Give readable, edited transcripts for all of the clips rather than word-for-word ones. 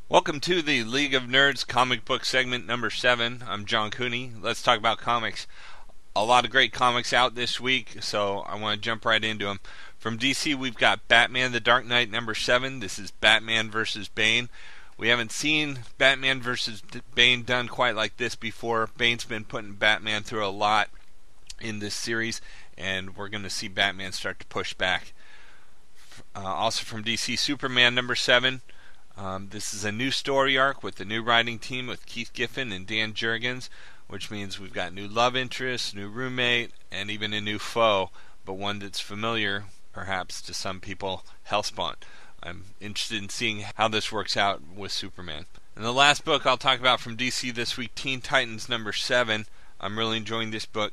Welcome to the League of Nerds comic book segment number 7. I'm John Cooney. Let's talk about comics. A lot of great comics out this week, so I want to jump right into them. From DC, we've got Batman the Dark Knight number 7. This is Batman vs. Bane. We haven't seen Batman vs. Bane done quite like this before. Bane's been putting Batman through a lot in this series, and we're going to see Batman start to push back. Also from DC, Superman number 7. This is a new story arc with a new writing team with Keith Giffen and Dan Jurgens, which means we've got new love interest, new roommate, and even a new foe, but one that's familiar, perhaps, to some people, Hellspawn. I'm interested in seeing how this works out with Superman. And the last book I'll talk about from DC this week, Teen Titans number 7. I'm really enjoying this book.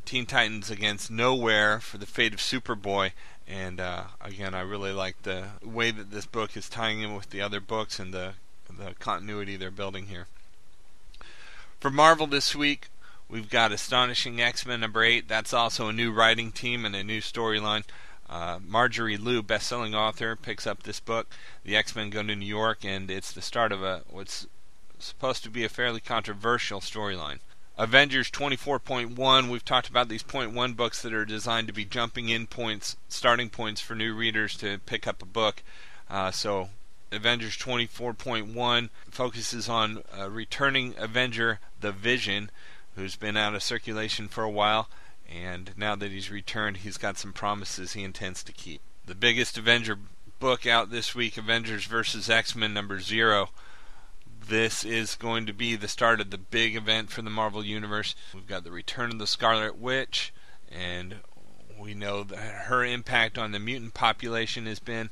Teen Titans Against Nowhere for the fate of Superboy. And again, I really like the way that this book is tying in with the other books and the continuity they're building here. For Marvel this week, we've got Astonishing X-Men number 8. That's also a new writing team and a new storyline. Marjorie Liu, best-selling author, picks up this book. The X-Men go to New York, and it's the start of what's supposed to be a fairly controversial storyline. Avengers 24.1, we've talked about these point 1 books that are designed to be jumping in points, starting points for new readers to pick up a book. So Avengers 24.1 focuses on returning Avenger, the Vision, who's been out of circulation for a while, and now that he's returned, he's got some promises he intends to keep. The biggest Avenger book out this week, Avengers vs. X-Men number 0. This is going to be the start of the big event for the Marvel Universe. We've got the return of the Scarlet Witch, and we know that her impact on the mutant population has been,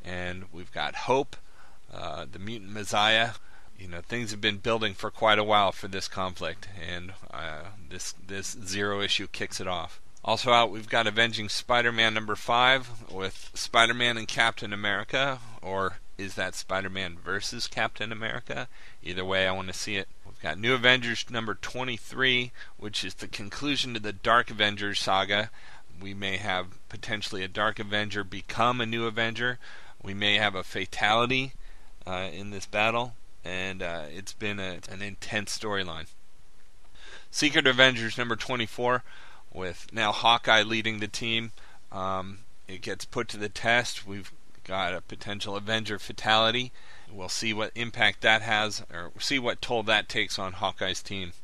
and we've got Hope, the mutant messiah. You know, things have been building for quite a while for this conflict, and this 0 issue kicks it off. Also out, we've got Avenging Spider-Man number 5 with Spider-Man and Captain America, or is that Spider-Man versus Captain America? Either way, I want to see it. We've got New Avengers number 23, which is the conclusion to the Dark Avengers saga. We may have potentially a Dark Avenger become a New Avenger. We may have a fatality in this battle, and it's been an intense storyline. Secret Avengers number 24, with now Hawkeye leading the team. It gets put to the test. We've got a potential Avenger fatality. We'll see what impact that has, or see what toll that takes on Hawkeye's team.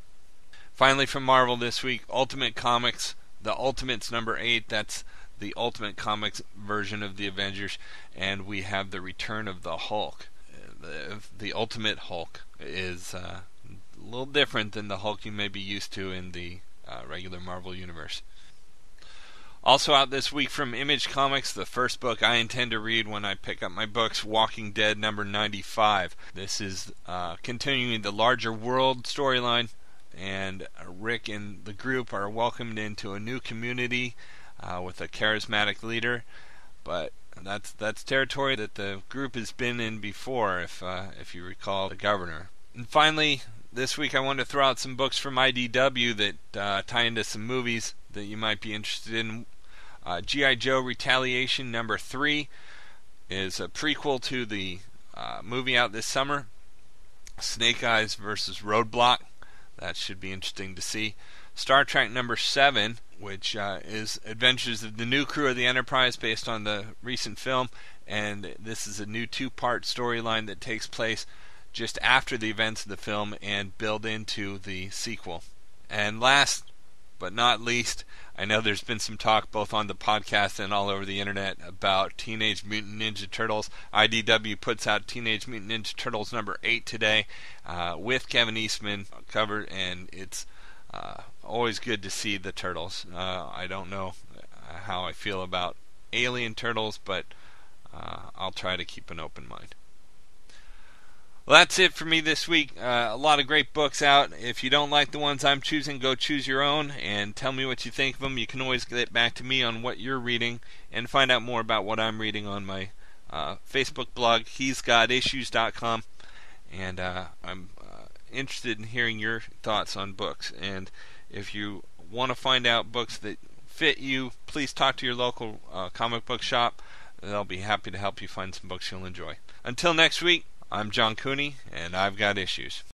Finally, from Marvel this week, Ultimate Comics, The Ultimates number 8. That's the Ultimate Comics version of the Avengers, and we have the return of the Hulk. The Ultimate Hulk is a little different than the Hulk you may be used to in the regular Marvel Universe. Also out this week from Image Comics, the first book I intend to read when I pick up my books, Walking Dead number 95. This is continuing the larger world storyline, and Rick and the group are welcomed into a new community with a charismatic leader, but that's territory that the group has been in before, if you recall the governor. And finally, this week I wanted to throw out some books from IDW that tie into some movies that you might be interested in. G.I. Joe Retaliation number 3 is a prequel to the movie out this summer. Snake Eyes versus Roadblock. That should be interesting to see. Star Trek number 7, which is Adventures of the New Crew of the Enterprise based on the recent film. And this is a new 2-part storyline that takes place just after the events of the film and build into the sequel. And last but not least, I know there's been some talk both on the podcast and all over the internet about Teenage Mutant Ninja Turtles. IDW puts out Teenage Mutant Ninja Turtles number 8 today with Kevin Eastman covered, and it's always good to see the Turtles. I don't know how I feel about Alien Turtles, but I'll try to keep an open mind. Well, that's it for me this week. A lot of great books out. If you don't like the ones I'm choosing, go choose your own and tell me what you think of them. You can always get back to me on what you're reading and find out more about what I'm reading on my Facebook blog, he'sgotissues.com. And I'm interested in hearing your thoughts on books. And if you want to find out books that fit you, please talk to your local comic book shop. They'll be happy to help you find some books you'll enjoy. Until next week, I'm John Cooney, and I've got issues.